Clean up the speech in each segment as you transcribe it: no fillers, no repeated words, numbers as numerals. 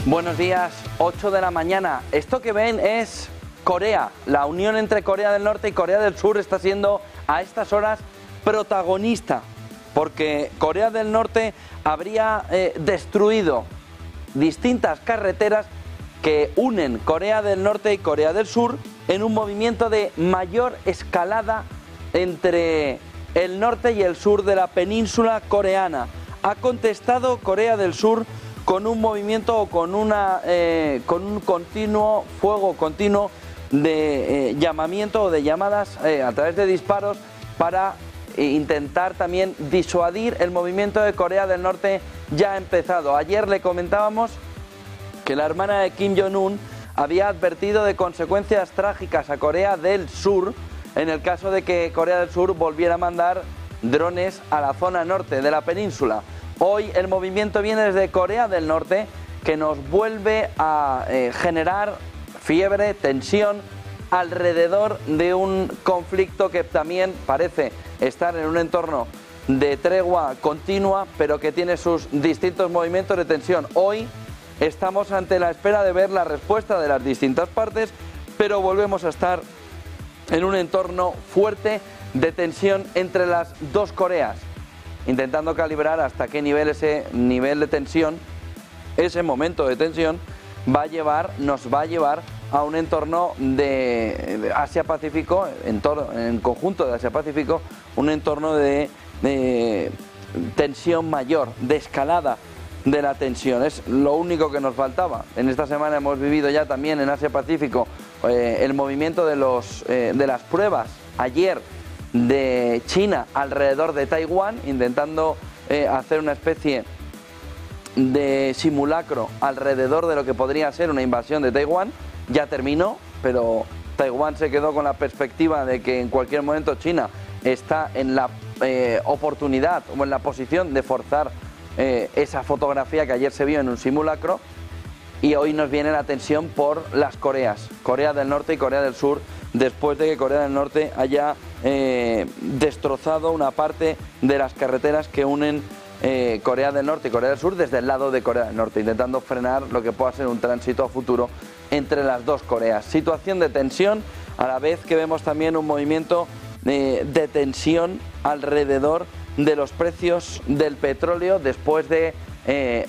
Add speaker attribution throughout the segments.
Speaker 1: Buenos días, 8 de la mañana. Esto que ven es Corea. La unión entre Corea del Norte y Corea del Sur está siendo a estas horas protagonista, porque Corea del Norte habría destruido distintas carreteras que unen Corea del Norte y Corea del Sur en un movimiento de mayor escalada entre el norte y el sur de la península coreana. Ha contestado Corea del Sur con un movimiento o con un fuego continuo de llamamiento o de llamadas a través de disparos para intentar también disuadir el movimiento de Corea del Norte ya ha empezado. Ayer le comentábamos que la hermana de Kim Jong-un había advertido de consecuencias trágicas a Corea del Sur en el caso de que Corea del Sur volviera a mandar drones a la zona norte de la península. Hoy el movimiento viene desde Corea del Norte, que nos vuelve a generar fiebre, tensión alrededor de un conflicto que también parece estar en un entorno de tregua continua, pero que tiene sus distintos movimientos de tensión. Hoy estamos ante la espera de ver la respuesta de las distintas partes, pero volvemos a estar en un entorno fuerte de tensión entre las dos Coreas, intentando calibrar hasta qué nivel ese nivel de tensión, ese momento de tensión nos va a llevar a un entorno de Asia-Pacífico, en conjunto de Asia-Pacífico, un entorno de tensión mayor, de escalada de la tensión. Es lo único que nos faltaba. En esta semana hemos vivido ya también en Asia-Pacífico el movimiento de las pruebas ayer de China alrededor de Taiwán, intentando hacer una especie de simulacro alrededor de lo que podría ser una invasión de Taiwán. Ya terminó, pero Taiwán se quedó con la perspectiva de que en cualquier momento China está en la oportunidad o en la posición de forzar esa fotografía que ayer se vio en un simulacro. Y hoy nos viene la tensión por las Coreas, Corea del Norte y Corea del Sur, después de que Corea del Norte haya destrozado una parte de las carreteras que unen Corea del Norte y Corea del Sur desde el lado de Corea del Norte, intentando frenar lo que pueda ser un tránsito a futuro entre las dos Coreas. Situación de tensión, a la vez que vemos también un movimiento de tensión alrededor de los precios del petróleo después de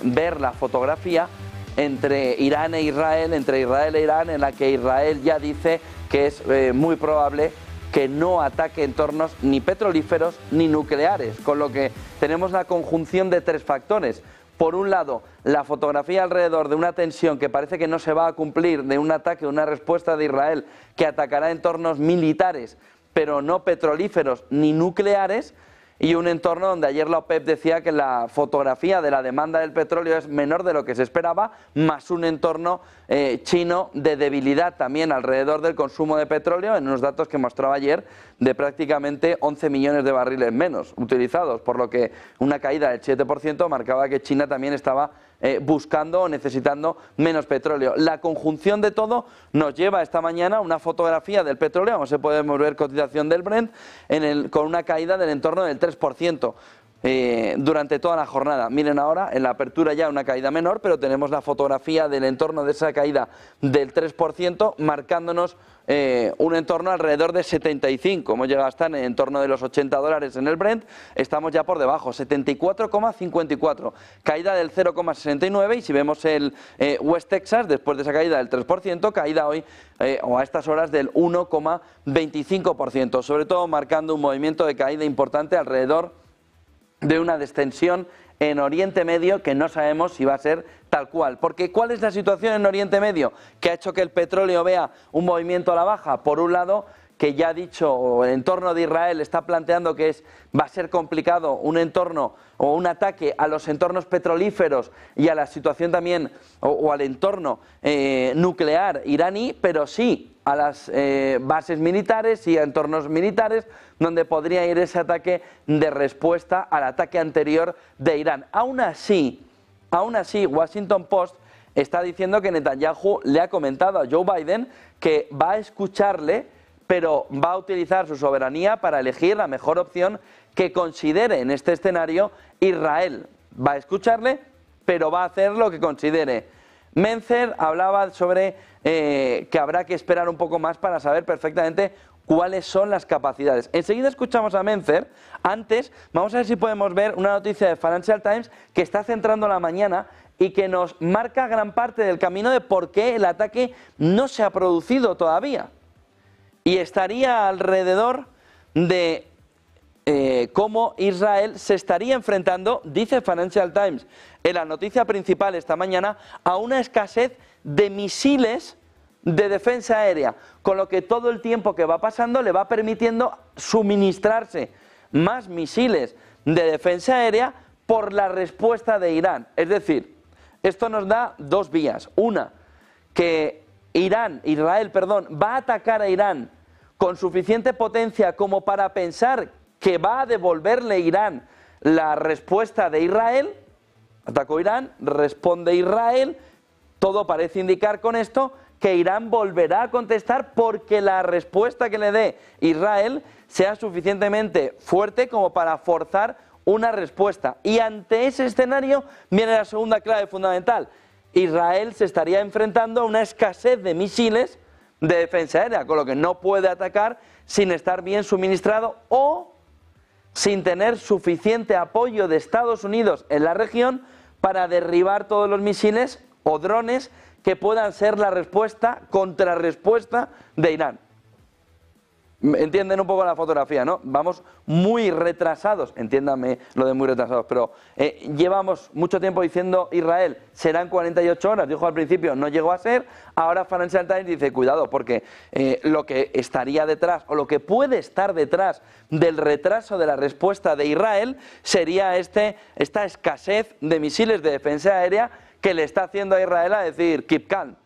Speaker 1: ver la fotografía entre Irán e Israel, entre Israel e Irán, en la que Israel ya dice que es muy probable que no ataque entornos ni petrolíferos ni nucleares, con lo que tenemos la conjunción de tres factores. Por un lado, la fotografía alrededor de una tensión que parece que no se va a cumplir, de un ataque, una respuesta de Israel que atacará entornos militares, pero no petrolíferos ni nucleares, y un entorno donde ayer la OPEP decía que la fotografía de la demanda del petróleo es menor de lo que se esperaba, más un entorno chino de debilidad también alrededor del consumo de petróleo, en unos datos que mostraba ayer de prácticamente 11 millones de barriles menos utilizados, por lo que una caída del 7% marcaba que China también estaba buscando o necesitando menos petróleo. La conjunción de todo nos lleva esta mañana una fotografía del petróleo, vamos a poder ver cotización del Brent con una caída del entorno del 3%. Durante toda la jornada. Miren ahora, en la apertura ya una caída menor, pero tenemos la fotografía del entorno de esa caída del 3%, marcándonos un entorno alrededor de 75. Hemos llegado a estar en el entorno de los $80 en el Brent, estamos ya por debajo, 74,54. Caída del 0,69, y si vemos el West Texas, después de esa caída del 3%, caída hoy o a estas horas del 1,25%, sobre todo marcando un movimiento de caída importante alrededor de una descensión en Oriente Medio que no sabemos si va a ser tal cual. Porque ¿cuál es la situación en Oriente Medio que ha hecho que el petróleo vea un movimiento a la baja? Por un lado, que ya ha dicho, el entorno de Israel está planteando que va a ser complicado un entorno o un ataque a los entornos petrolíferos y a la situación también o al entorno nuclear iraní, pero sí a las bases militares y a entornos militares donde podría ir ese ataque de respuesta al ataque anterior de Irán. Aún así, Washington Post está diciendo que Netanyahu le ha comentado a Joe Biden que va a escucharle, pero va a utilizar su soberanía para elegir la mejor opción que considere en este escenario Israel. Va a escucharle, pero va a hacer lo que considere Mencer hablaba sobre que habrá que esperar un poco más para saber perfectamente cuáles son las capacidades. Enseguida escuchamos a Mencer. Antes, vamos a ver si podemos ver una noticia de Financial Times que está centrando la mañana y que nos marca gran parte del camino de por qué el ataque no se ha producido todavía. Y estaría alrededor de cómo Israel se estaría enfrentando, dice Financial Times en la noticia principal esta mañana, a una escasez de misiles de defensa aérea, con lo que todo el tiempo que va pasando le va permitiendo suministrarse más misiles de defensa aérea por la respuesta de Irán. Es decir, esto nos da dos vías. Una, que Israel va a atacar a Irán con suficiente potencia como para pensar que va a devolverle a Irán la respuesta de Israel. Atacó Irán, responde Israel, todo parece indicar con esto que Irán volverá a contestar porque la respuesta que le dé Israel sea suficientemente fuerte como para forzar una respuesta. Y ante ese escenario viene la segunda clave fundamental. Israel se estaría enfrentando a una escasez de misiles de defensa aérea, con lo que no puede atacar sin estar bien suministrado o sin tener suficiente apoyo de Estados Unidos en la región para derribar todos los misiles o drones que puedan ser la respuesta, contrarrespuesta de Irán. Entienden un poco la fotografía, ¿no? Vamos muy retrasados, entiéndanme lo de muy retrasados, pero llevamos mucho tiempo diciendo Israel, serán 48 horas, dijo al principio, no llegó a ser, ahora Financial Times dice, cuidado, porque lo que estaría detrás, o lo que puede estar detrás del retraso de la respuesta de Israel, sería esta escasez de misiles de defensa aérea que le está haciendo a Israel a decir, keep calm.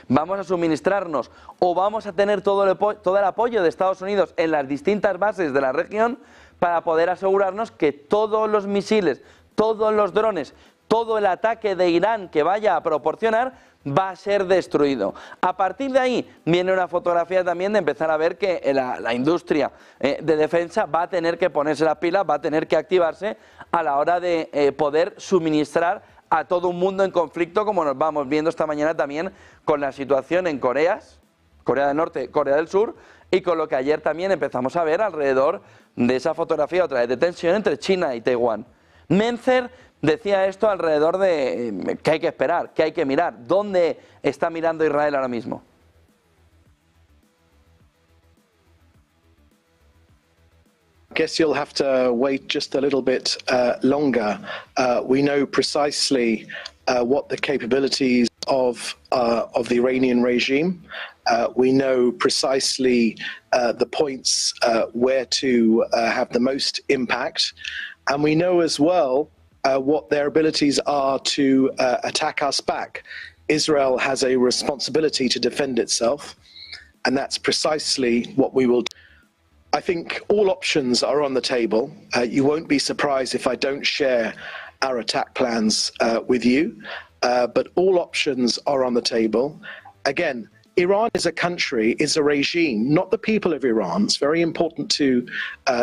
Speaker 1: Vamos a suministrarnos o vamos a tener todo el apoyo de Estados Unidos en las distintas bases de la región para poder asegurarnos que todos los misiles, todos los drones, todo el ataque de Irán que vaya a proporcionar va a ser destruido. A partir de ahí viene una fotografía también de empezar a ver que la industria de defensa va a tener que ponerse las pilas, va a tener que activarse a la hora de poder suministrar a todo un mundo en conflicto, como nos vamos viendo esta mañana también con la situación en Corea del Norte, Corea del Sur, y con lo que ayer también empezamos a ver alrededor de esa fotografía otra vez de tensión entre China y Taiwán. Mencer decía esto alrededor de que hay que esperar, que hay que mirar. ¿Dónde está mirando Israel ahora mismo?
Speaker 2: I guess you'll have to wait just a little bit longer. We know precisely what the capabilities of the Iranian regime. We know precisely the points where to have the most impact. And we know as well what their abilities are to attack us back. Israel has a responsibility to defend itself, and that's precisely what we will do. I think all options are on the table. You won't be surprised if I don't share our attack plans with you, but all options are on the table. Again, Iran is a country, is a regime, not the people of Iran. It's very important to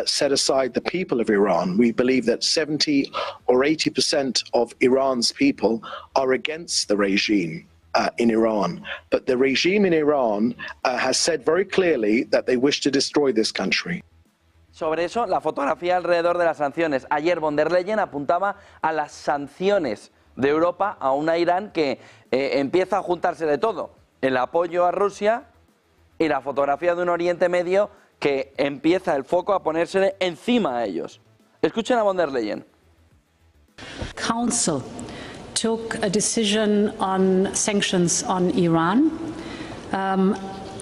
Speaker 2: set aside the people of Iran. We believe that 70 or 80% of Iran's people are against the regime in Iran. But the regime in Iran has said very clearly that they wish to destroy this country.
Speaker 1: Sobre eso, la fotografía alrededor de las sanciones. Ayer von der Leyen apuntaba a las sanciones de Europa a una Irán que empieza a juntarse de todo. El apoyo a Rusia y la fotografía de un Oriente Medio que empieza el foco a ponerse encima a ellos. Escuchen a von der Leyen.
Speaker 3: Council took a decision on sanctions on Iran.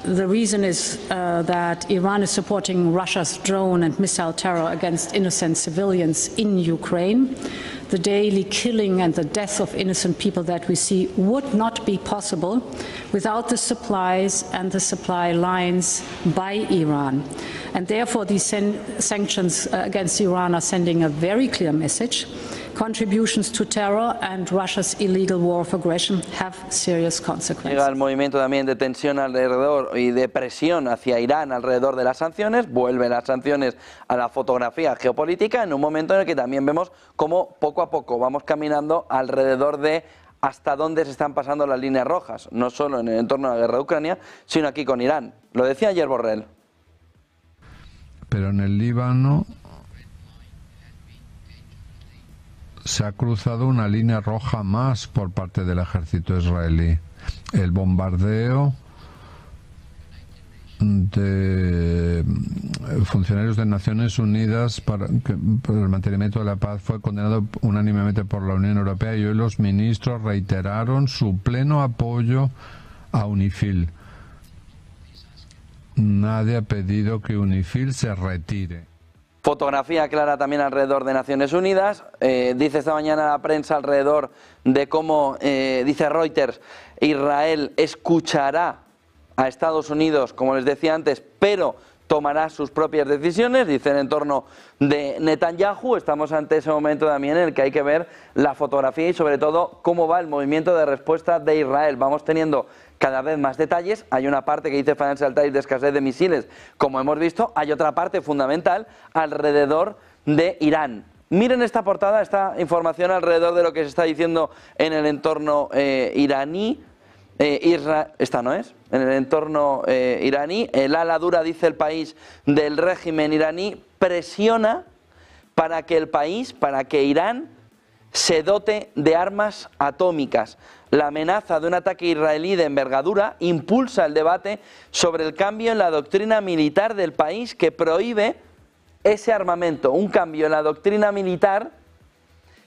Speaker 3: The reason is that Iran is supporting Russia's drone and missile terror against innocent civilians in Ukraine. The daily killing and the death of innocent people that we see would not be possible without the supplies and the supply lines by Iran. And therefore these sanctions against Iran are sending a very clear message. Contributions to terror and Russia's illegal war of aggression have serious consequences.
Speaker 1: Llega el movimiento también de tensión alrededor y de presión hacia Irán alrededor de las sanciones. Vuelven las sanciones a la fotografía geopolítica en un momento en el que también vemos cómo poco a poco vamos caminando alrededor de hasta dónde se están pasando las líneas rojas, no solo en el entorno de la guerra de Ucrania, sino aquí con Irán. Lo decía ayer Borrell.
Speaker 4: Pero en el Líbano se ha cruzado una línea roja más por parte del ejército israelí. El bombardeo de funcionarios de Naciones Unidas por el mantenimiento de la paz fue condenado unánimemente por la Unión Europea y hoy los ministros reiteraron su pleno apoyo a UNIFIL. Nadie ha pedido que UNIFIL se retire.
Speaker 1: Fotografía clara también alrededor de Naciones Unidas. Dice esta mañana la prensa alrededor de cómo, dice Reuters, Israel escuchará a Estados Unidos, como les decía antes, pero tomará sus propias decisiones. Dice en el entorno de Netanyahu. Estamos ante ese momento también en el que hay que ver la fotografía y sobre todo cómo va el movimiento de respuesta de Israel. Vamos teniendo cada vez más detalles. Hay una parte que dice Financial Times de escasez de misiles, como hemos visto. Hay otra parte fundamental alrededor de Irán. Miren esta portada, esta información alrededor de lo que se está diciendo en el entorno iraní. Esta no es, en el entorno iraní, el ala dura, dice el país, del régimen iraní, presiona para que el país, para que Irán se dote de armas atómicas. La amenaza de un ataque israelí de envergadura impulsa el debate sobre el cambio en la doctrina militar del país que prohíbe ese armamento. Un cambio en la doctrina militar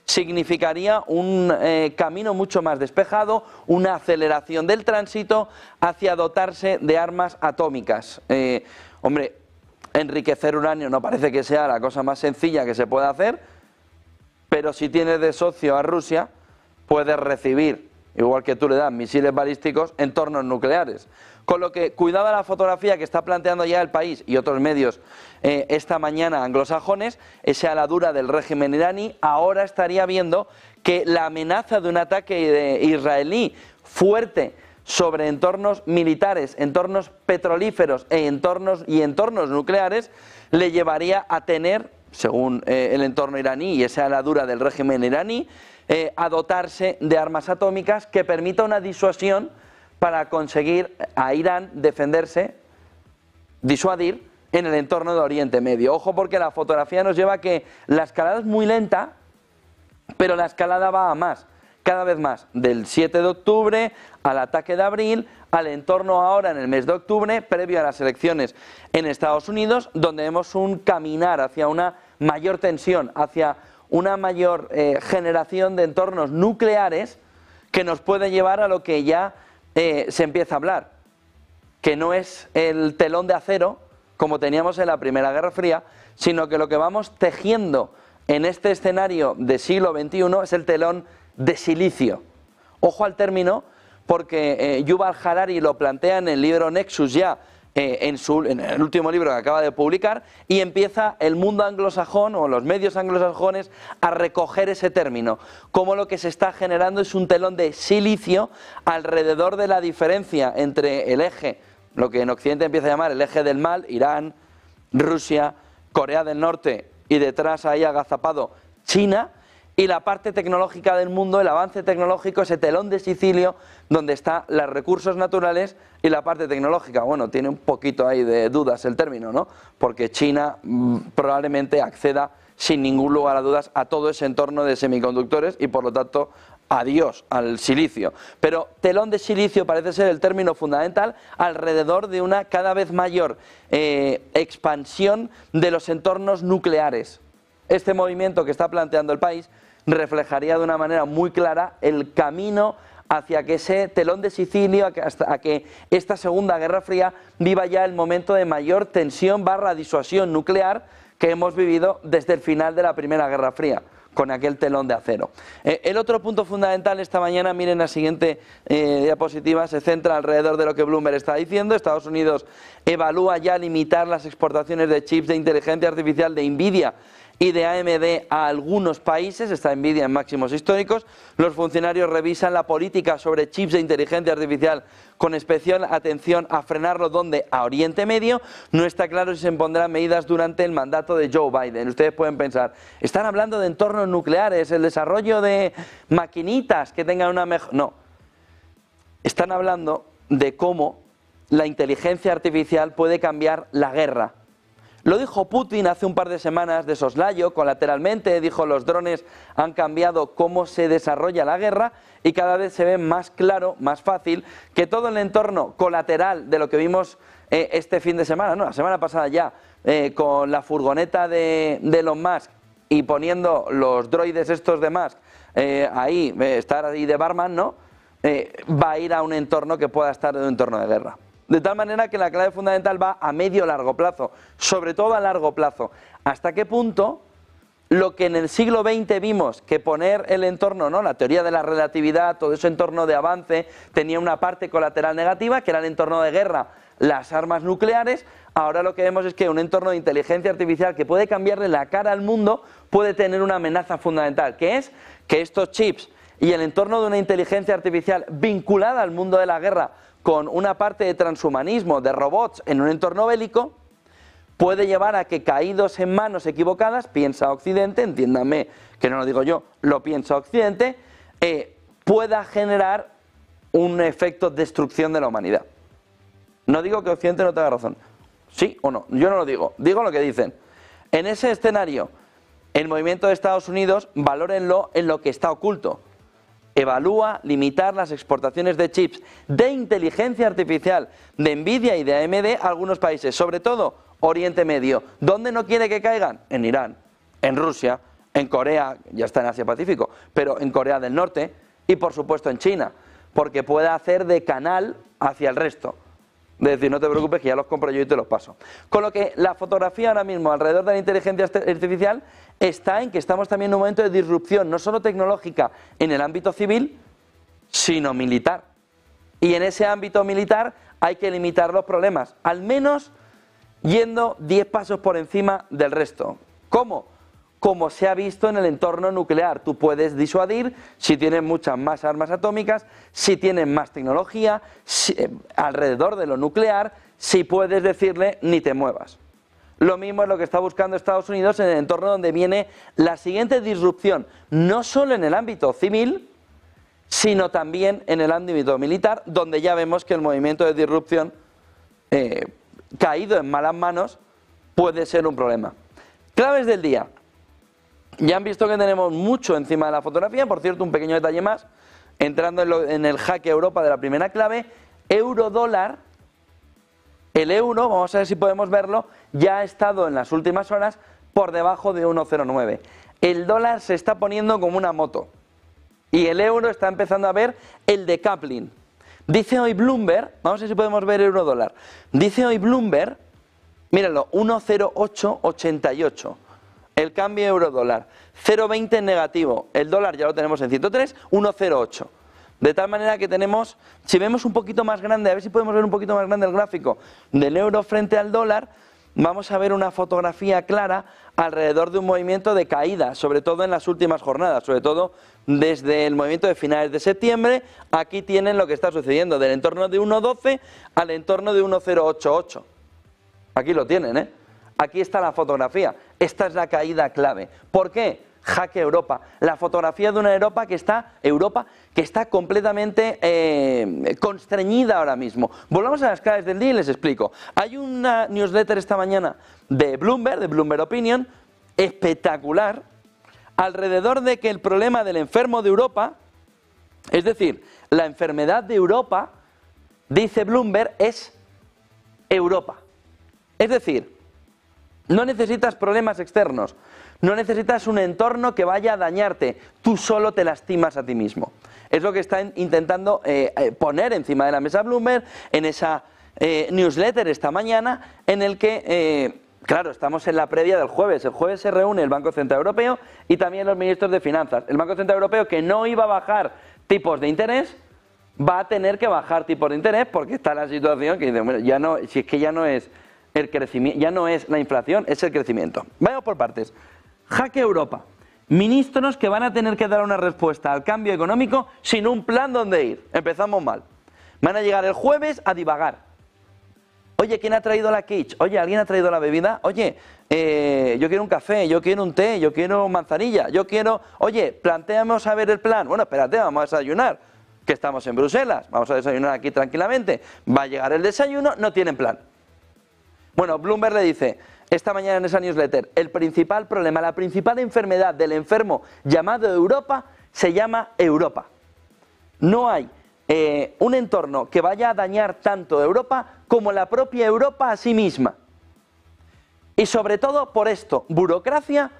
Speaker 1: significaría un camino mucho más despejado, una aceleración del tránsito hacia dotarse de armas atómicas. Hombre, enriquecer uranio no parece que sea la cosa más sencilla que se pueda hacer, pero si tienes de socio a Rusia, puedes recibir, igual que tú le das misiles balísticos, entornos nucleares. Con lo que, cuidado a la fotografía que está planteando ya el país y otros medios esta mañana anglosajones, esa aladura del régimen iraní, ahora estaría viendo que la amenaza de un ataque israelí fuerte sobre entornos militares, entornos petrolíferos e entornos nucleares, le llevaría a tener, según el entorno iraní y esa aladura del régimen iraní, a dotarse de armas atómicas que permita una disuasión para conseguir a Irán defenderse, disuadir en el entorno de Oriente Medio. Ojo, porque la fotografía nos lleva a que la escalada es muy lenta, pero la escalada va a más, cada vez más, del 7 de octubre al ataque de abril, al entorno ahora en el mes de octubre, previo a las elecciones en Estados Unidos, donde vemos un caminar hacia una mayor tensión, hacia una mayor generación de entornos nucleares que nos puede llevar a lo que ya se empieza a hablar, que no es el telón de acero como teníamos en la Primera Guerra Fría, sino que lo que vamos tejiendo en este escenario de siglo XXI es el telón de silicio. Ojo al término, porque Yuval Harari lo plantea en el libro Nexus ya, en el último libro que acaba de publicar, y empieza el mundo anglosajón o los medios anglosajones a recoger ese término, como lo que se está generando es un telón de silicio alrededor de la diferencia entre el eje, lo que en Occidente empieza a llamar el eje del mal, Irán, Rusia, Corea del Norte y detrás ahí agazapado China, y la parte tecnológica del mundo, el avance tecnológico, ese telón de Sicilio, donde están los recursos naturales y la parte tecnológica. Bueno, tiene un poquito ahí de dudas el término, ¿no? Porque China probablemente acceda sin ningún lugar a dudas a todo ese entorno de semiconductores y por lo tanto adiós al silicio. Pero telón de silicio parece ser el término fundamental alrededor de una cada vez mayor expansión de los entornos nucleares. Este movimiento que está planteando el país reflejaría de una manera muy clara el camino hacia que ese telón de Sicilio, a que esta Segunda Guerra Fría viva ya el momento de mayor tensión / disuasión nuclear que hemos vivido desde el final de la Primera Guerra Fría, con aquel telón de acero. El otro punto fundamental esta mañana, miren la siguiente diapositiva, se centra alrededor de lo que Bloomberg está diciendo. Estados Unidos evalúa ya limitar las exportaciones de chips de inteligencia artificial de Nvidia y de AMD a algunos países, está Nvidia en máximos históricos. Los funcionarios revisan la política sobre chips de inteligencia artificial con especial atención a frenarlo donde a Oriente Medio. No está claro si se impondrán medidas durante el mandato de Joe Biden. Ustedes pueden pensar, están hablando de entornos nucleares, el desarrollo de maquinitas que tengan una mejor... No, están hablando de cómo la inteligencia artificial puede cambiar la guerra. Lo dijo Putin hace un par de semanas de soslayo, colateralmente, dijo los drones han cambiado cómo se desarrolla la guerra y cada vez se ve más claro, más fácil, que todo el entorno colateral de lo que vimos este fin de semana, no, la semana pasada ya, con la furgoneta de Elon Musk y poniendo los droides estos de Musk ahí, estar ahí de barman, ¿no? Va a ir a un entorno que pueda estar en un entorno de guerra. De tal manera que la clave fundamental va a medio largo plazo, sobre todo a largo plazo. ¿Hasta qué punto lo que en el siglo XX vimos que poner el entorno, ¿no? La teoría de la relatividad, todo ese entorno de avance, tenía una parte colateral negativa, que era el entorno de guerra, las armas nucleares? Ahora lo que vemos es que un entorno de inteligencia artificial que puede cambiarle la cara al mundo puede tener una amenaza fundamental, que es que estos chips y el entorno de una inteligencia artificial vinculada al mundo de la guerra con una parte de transhumanismo, de robots en un entorno bélico, puede llevar a que caídos en manos equivocadas, piensa Occidente, entiéndame que no lo digo yo, lo piensa Occidente, pueda generar un efecto de destrucción de la humanidad. No digo que Occidente no tenga razón, sí o no, yo no lo digo, digo lo que dicen. En ese escenario, el movimiento de Estados Unidos, valórenlo en lo que está oculto. Evalúa limitar las exportaciones de chips de inteligencia artificial de Nvidia y de AMD a algunos países, sobre todo Oriente Medio. ¿Dónde no quiere que caigan? En Irán, en Rusia, en Corea, ya está en Asia Pacífico, pero en Corea del Norte y por supuesto en China, porque puede hacer de canal hacia el resto. De decir, no te preocupes que ya los compro yo y te los paso. Con lo que la fotografía ahora mismo alrededor de la inteligencia artificial está en que estamos también en un momento de disrupción, no solo tecnológica en el ámbito civil, sino militar. Y en ese ámbito militar hay que limitar los problemas, al menos yendo 10 pasos por encima del resto. ¿Cómo? Como se ha visto en el entorno nuclear. Tú puedes disuadir si tienes muchas más armas atómicas, si tienes más tecnología, alrededor de lo nuclear, si puedes decirle ni te muevas. Lo mismo es lo que está buscando Estados Unidos en el entorno donde viene la siguiente disrupción, no solo en el ámbito civil, sino también en el ámbito militar, donde ya vemos que el movimiento de disrupción caído en malas manos puede ser un problema. Claves del día. Ya han visto que tenemos mucho encima de la fotografía, por cierto, un pequeño detalle más, entrando en el jaque Europa de la primera clave, euro-dólar, el euro, vamos a ver si podemos verlo, ya ha estado en las últimas horas por debajo de 1,09. El dólar se está poniendo como una moto y el euro está empezando a ver el decoupling. Dice hoy Bloomberg, vamos a ver si podemos ver euro-dólar, dice hoy Bloomberg, mírenlo, 1,0888. El cambio euro-dólar, 0,20 en negativo, el dólar ya lo tenemos en 103, 1,08. De tal manera que tenemos, si vemos un poquito más grande, a ver si podemos ver un poquito más grande el gráfico del euro frente al dólar, vamos a ver una fotografía clara alrededor de un movimiento de caída, sobre todo en las últimas jornadas, sobre todo desde el movimiento de finales de septiembre. Aquí tienen lo que está sucediendo, del entorno de 1,12 al entorno de 1,088. Aquí lo tienen, ¿eh? Aquí está la fotografía, esta es la caída clave. ¿Por qué? Jaque Europa, la fotografía de una Europa que está completamente constreñida ahora mismo. Volvamos a las claves del día y les explico. Hay una newsletter esta mañana de Bloomberg Opinion, espectacular, alrededor de que el problema del enfermo de Europa, es decir, la enfermedad de Europa, dice Bloomberg, es Europa. Es decir, no necesitas problemas externos, no necesitas un entorno que vaya a dañarte, tú solo te lastimas a ti mismo. Es lo que está intentando poner encima de la mesa Bloomberg en esa newsletter esta mañana, en el que, claro, estamos en la previa del jueves. El jueves se reúne el Banco Central Europeo y también los ministros de Finanzas. El Banco Central Europeo, que no iba a bajar tipos de interés, va a tener que bajar tipos de interés porque está la situación que dice, bueno, ya no, si es que ya no es el crecimiento, ya no es la inflación, es el crecimiento. Vamos por partes. Jaque Europa. Ministros que van a tener que dar una respuesta al cambio económico sin un plan donde ir. Empezamos mal. Van a llegar el jueves a divagar. Oye, ¿quién ha traído la quiche? Oye, ¿alguien ha traído la bebida? Oye, yo quiero un café, yo quiero un té, yo quiero manzanilla, yo quiero... Oye, planteamos a ver el plan. Bueno, espérate, vamos a desayunar, que estamos en Bruselas. Vamos a desayunar aquí tranquilamente. Va a llegar el desayuno, no tienen plan. Bueno, Bloomberg le dice esta mañana en esa newsletter, el principal problema, la principal enfermedad del enfermo llamado Europa se llama Europa. No hay un entorno que vaya a dañar tanto a Europa como la propia Europa a sí misma. Y sobre todo por esto, burocracia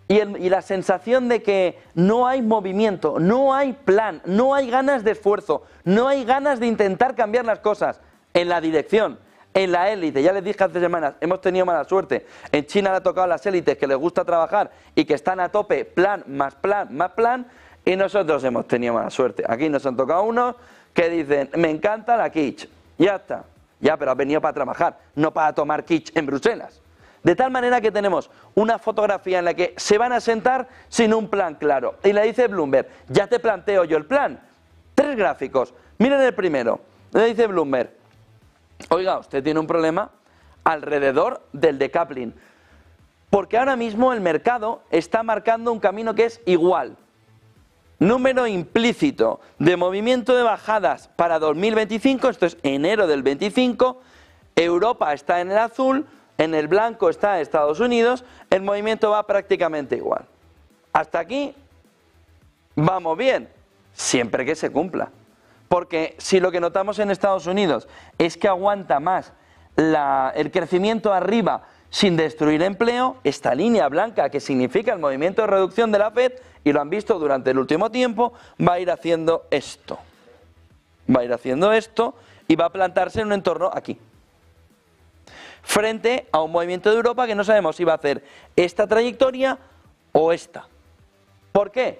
Speaker 1: y la sensación de que no hay movimiento, no hay plan, no hay ganas de esfuerzo, no hay ganas de intentar cambiar las cosas en la dirección, en la élite. Ya les dije hace semanas, hemos tenido mala suerte. En China le ha tocado a las élites que les gusta trabajar y que están a tope, plan, más plan, más plan, y nosotros hemos tenido mala suerte. Aquí nos han tocado unos que dicen, me encanta la quiche, ya está. Ya, pero has venido para trabajar, no para tomar quiche en Bruselas. De tal manera que tenemos una fotografía en la que se van a sentar sin un plan claro. Y le dice Bloomberg, ya te planteo yo el plan. 3 gráficos. Miren el primero. Le dice Bloomberg, oiga, usted tiene un problema alrededor del decoupling. Porque ahora mismo el mercado está marcando un camino que es igual. Número implícito de movimiento de bajadas para 2025, esto es enero del 25, Europa está en el azul, en el blanco está Estados Unidos, el movimiento va prácticamente igual. Hasta aquí vamos bien, siempre que se cumpla. Porque si lo que notamos en Estados Unidos es que aguanta más el crecimiento arriba sin destruir empleo, esta línea blanca que significa el movimiento de reducción de la Fed, y lo han visto durante el último tiempo, va a ir haciendo esto. Va a ir haciendo esto y va a plantarse en un entorno aquí. Frente a un movimiento de Europa que no sabemos si va a hacer esta trayectoria o esta. ¿Por qué?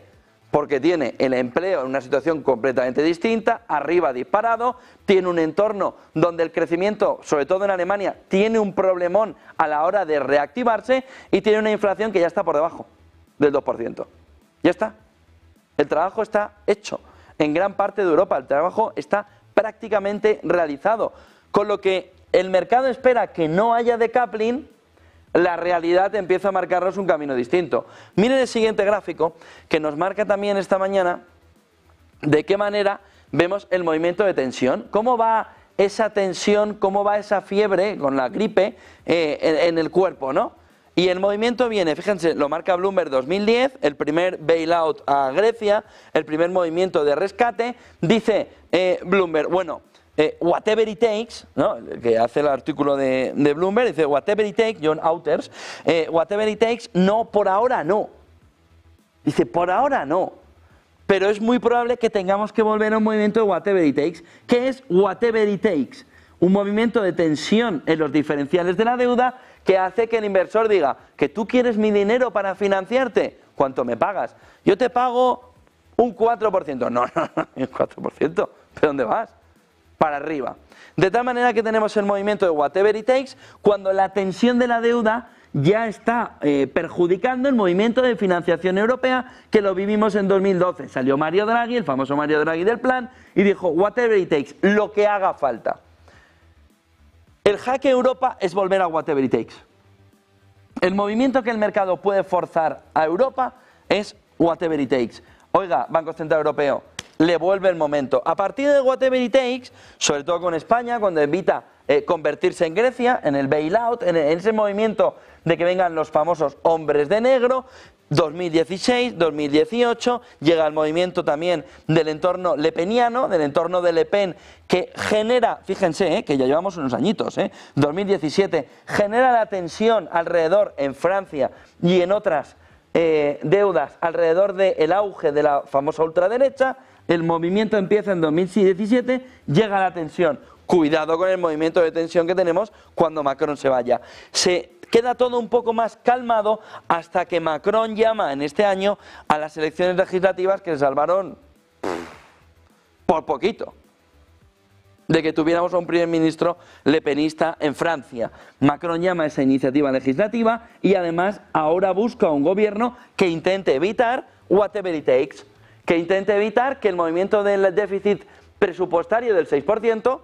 Speaker 1: Porque tiene el empleo en una situación completamente distinta, arriba disparado, tiene un entorno donde el crecimiento, sobre todo en Alemania, tiene un problemón a la hora de reactivarse y tiene una inflación que ya está por debajo del 2%. Ya está. El trabajo está hecho. En gran parte de Europa el trabajo está prácticamente realizado. Con lo que el mercado espera que no haya decoupling, la realidad empieza a marcarnos un camino distinto. Miren el siguiente gráfico que nos marca también esta mañana de qué manera vemos el movimiento de tensión, cómo va esa tensión, cómo va esa fiebre con la gripe en el cuerpo, ¿no? Y el movimiento viene, fíjense, lo marca Bloomberg 2010, el primer bailout a Grecia, el primer movimiento de rescate, dice Bloomberg, bueno, whatever it takes, ¿no? El que hace el artículo de Bloomberg dice whatever it takes, John Outers, whatever it takes, no, por ahora no. Dice, por ahora no. Pero es muy probable que tengamos que volver a un movimiento de whatever it takes. ¿Qué es whatever it takes? Un movimiento de tensión en los diferenciales de la deuda que hace que el inversor diga que tú quieres mi dinero para financiarte, ¿cuánto me pagas? Yo te pago un 4%. No, un 4%. ¿Pero dónde vas? Para arriba. De tal manera que tenemos el movimiento de whatever it takes cuando la tensión de la deuda ya está perjudicando el movimiento de financiación europea que lo vivimos en 2012. Salió Mario Draghi, el famoso Mario Draghi del plan, y dijo whatever it takes, lo que haga falta. El jaque Europa es volver a whatever it takes. El movimiento que el mercado puede forzar a Europa es whatever it takes. Oiga, Banco Central Europeo, le vuelve el momento. A partir de whatever it takes, sobre todo con España, cuando evita convertirse en Grecia, en el bailout, en ese movimiento de que vengan los famosos hombres de negro, 2016, 2018, llega el movimiento también del entorno lepeniano, del entorno de Le Pen, que genera, fíjense, que ya llevamos unos añitos, 2017, genera la tensión alrededor en Francia y en otras deudas alrededor del auge de la famosa ultraderecha. El movimiento empieza en 2017, llega la tensión. Cuidado con el movimiento de tensión que tenemos cuando Macron se vaya. Se queda todo un poco más calmado hasta que Macron llama en este año a las elecciones legislativas que se salvaron por poquito. de que tuviéramos a un primer ministro lepenista en Francia. Macron llama a esa iniciativa legislativa y además ahora busca un gobierno que intente evitar whatever it takes, que intente evitar que el movimiento del déficit presupuestario del 6%,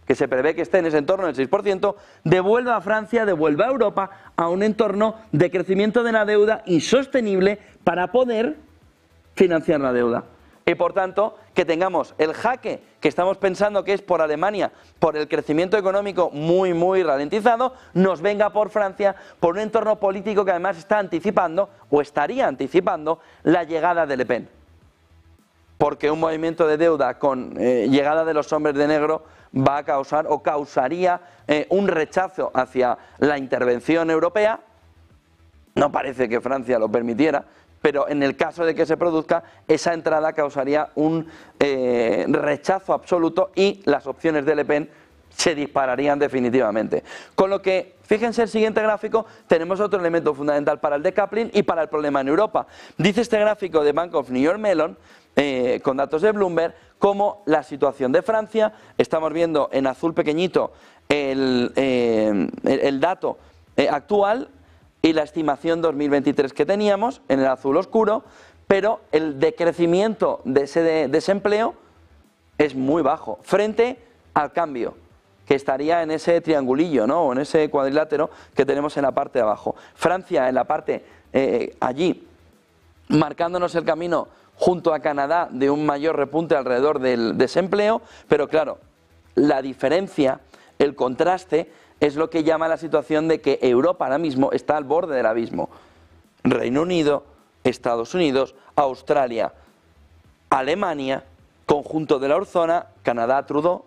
Speaker 1: que se prevé que esté en ese entorno del 6%, devuelva a Francia, devuelva a Europa a un entorno de crecimiento de la deuda insostenible para poder financiar la deuda. Y por tanto, que tengamos el jaque que estamos pensando que es por Alemania, por el crecimiento económico muy ralentizado, nos venga por Francia, por un entorno político que además está anticipando, o estaría anticipando, la llegada de Le Pen. Porque un movimiento de deuda con llegada de los hombres de negro va a causar o causaría un rechazo hacia la intervención europea. No parece que Francia lo permitiera, pero en el caso de que se produzca, esa entrada causaría un rechazo absoluto y las opciones de Le Pen se dispararían definitivamente. Con lo que, fíjense el siguiente gráfico, tenemos otro elemento fundamental para el decoupling y para el problema en Europa. Dice este gráfico de Bank of New York Mellon, con datos de Bloomberg, como la situación de Francia, estamos viendo en azul pequeñito el dato actual, y la estimación 2023 que teníamos en el azul oscuro, pero el decrecimiento de ese desempleo es muy bajo frente al cambio, que estaría en ese triangulillo, ¿no? O en ese cuadrilátero que tenemos en la parte de abajo. Francia en la parte allí, marcándonos el camino junto a Canadá de un mayor repunte alrededor del desempleo, pero claro, la diferencia, el contraste, es lo que llama la situación de que Europa ahora mismo está al borde del abismo. Reino Unido, Estados Unidos, Australia, Alemania, conjunto de la eurozona, Canadá, Trudeau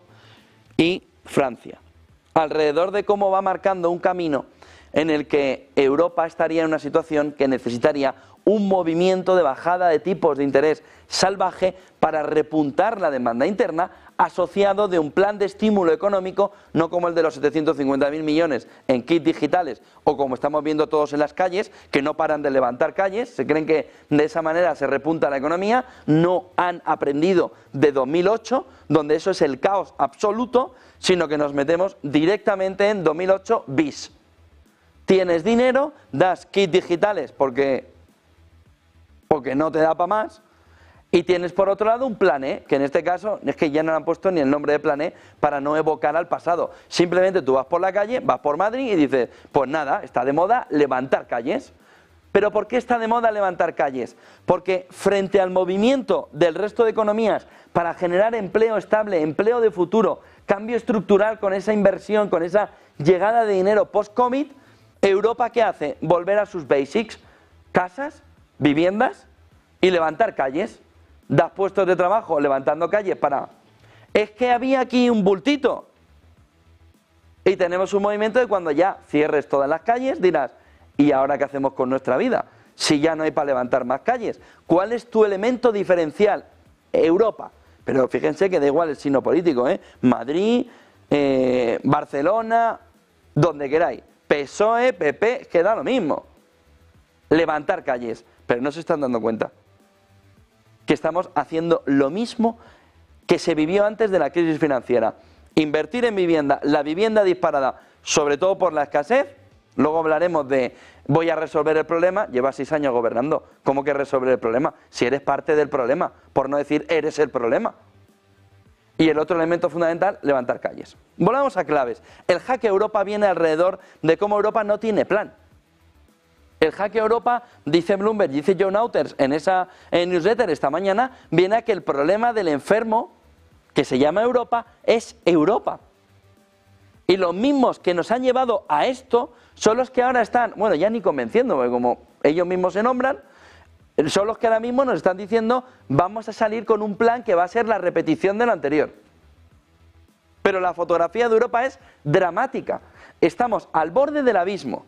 Speaker 1: y Francia. Alrededor de cómo va marcando un camino en el que Europa estaría en una situación que necesitaría un movimiento de bajada de tipos de interés salvaje para repuntar la demanda interna, asociado de un plan de estímulo económico, no como el de los 750.000 millones en kits digitales o como estamos viendo todos en las calles, que no paran de levantar calles, se creen que de esa manera se repunta la economía, no han aprendido de 2008, donde eso es el caos absoluto, sino que nos metemos directamente en 2008 bis. Tienes dinero, das kits digitales porque no te da para más, y tienes por otro lado un plan E, que en este caso es que ya no le han puesto ni el nombre de plan E para no evocar al pasado. Simplemente tú vas por la calle, vas por Madrid y dices, pues nada, está de moda levantar calles. ¿Pero por qué está de moda levantar calles? Porque frente al movimiento del resto de economías para generar empleo estable, empleo de futuro, cambio estructural con esa inversión, con esa llegada de dinero post-COVID, Europa ¿qué hace? Volver a sus basics, casas, viviendas y levantar calles. Das puestos de trabajo levantando calles para... Es que había aquí un bultito. Y tenemos un movimiento de cuando ya cierres todas las calles, dirás, ¿y ahora qué hacemos con nuestra vida? Si ya no hay para levantar más calles. ¿Cuál es tu elemento diferencial? Europa. Pero fíjense que da igual el signo político, ¿eh? Madrid, Barcelona, donde queráis. PSOE, PP, que da lo mismo. Levantar calles. Pero no se están dando cuenta que estamos haciendo lo mismo que se vivió antes de la crisis financiera. Invertir en vivienda, la vivienda disparada, sobre todo por la escasez. Luego hablaremos de voy a resolver el problema. Llevas 6 años gobernando. ¿Cómo que resolver el problema? Si eres parte del problema, por no decir eres el problema. Y el otro elemento fundamental, levantar calles. Volvamos a claves. El jaque Europa viene alrededor de cómo Europa no tiene plan. El jaque Europa, dice Bloomberg, dice John Auters en esa newsletter esta mañana, viene a que el problema del enfermo, que se llama Europa, es Europa. Y los mismos que nos han llevado a esto son los que ahora están, bueno, ya ni convenciendo, porque como ellos mismos se nombran, son los que ahora mismo nos están diciendo vamos a salir con un plan que va a ser la repetición de lo anterior. Pero la fotografía de Europa es dramática. Estamos al borde del abismo.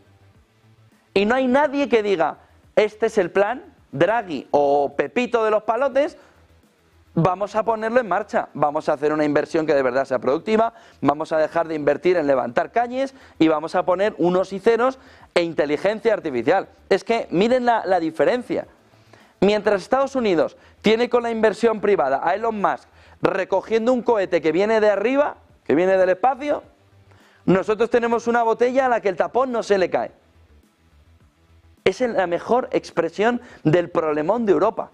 Speaker 1: Y no hay nadie que diga, este es el plan, Draghi o Pepito de los palotes, vamos a ponerlo en marcha, vamos a hacer una inversión que de verdad sea productiva, vamos a dejar de invertir en levantar calles y vamos a poner unos y ceros e inteligencia artificial. Es que miren la diferencia. Mientras Estados Unidos tiene con la inversión privada a Elon Musk recogiendo un cohete que viene de arriba, que viene del espacio, nosotros tenemos una botella a la que el tapón no se le cae. Es la mejor expresión del problemón de Europa.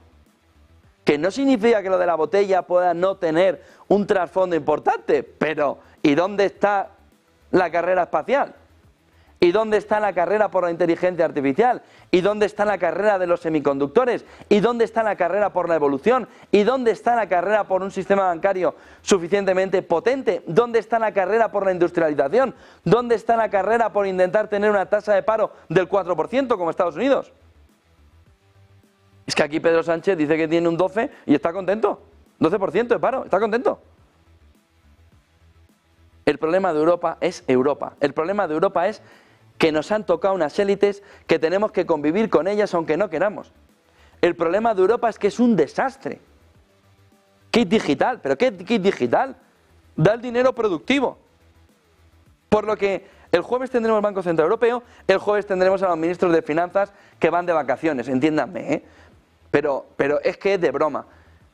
Speaker 1: Que no significa que lo de la botella pueda no tener un trasfondo importante, pero ¿y dónde está la carrera espacial? ¿Y dónde está la carrera por la inteligencia artificial? ¿Y dónde está la carrera de los semiconductores? ¿Y dónde está la carrera por la evolución? ¿Y dónde está la carrera por un sistema bancario suficientemente potente? ¿Dónde está la carrera por la industrialización? ¿Dónde está la carrera por intentar tener una tasa de paro del 4% como Estados Unidos? Es que aquí Pedro Sánchez dice que tiene un 12 y está contento. 12% de paro, está contento. El problema de Europa es Europa. El problema de Europa es que nos han tocado unas élites que tenemos que convivir con ellas aunque no queramos. El problema de Europa es que es un desastre. Kit digital, ¿pero qué kit digital? Da el dinero productivo. Por lo que el jueves tendremos Banco Central Europeo, el jueves tendremos a los ministros de Finanzas que van de vacaciones, entiéndanme, ¿eh? Pero es que es de broma.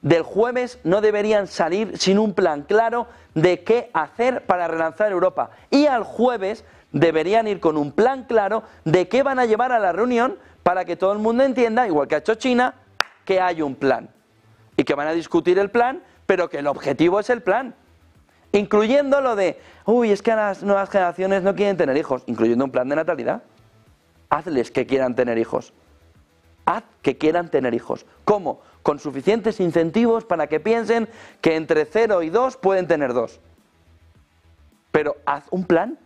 Speaker 1: Del jueves no deberían salir sin un plan claro de qué hacer para relanzar Europa. Y al jueves deberían ir con un plan claro de qué van a llevar a la reunión para que todo el mundo entienda, igual que ha hecho China, que hay un plan. Y que van a discutir el plan, pero que el objetivo es el plan. Incluyendo lo de, uy, es que las nuevas generaciones no quieren tener hijos. Incluyendo un plan de natalidad. Hazles que quieran tener hijos. Haz que quieran tener hijos. ¿Cómo? Con suficientes incentivos para que piensen que entre 0 y 2 pueden tener 2. Pero haz un plan.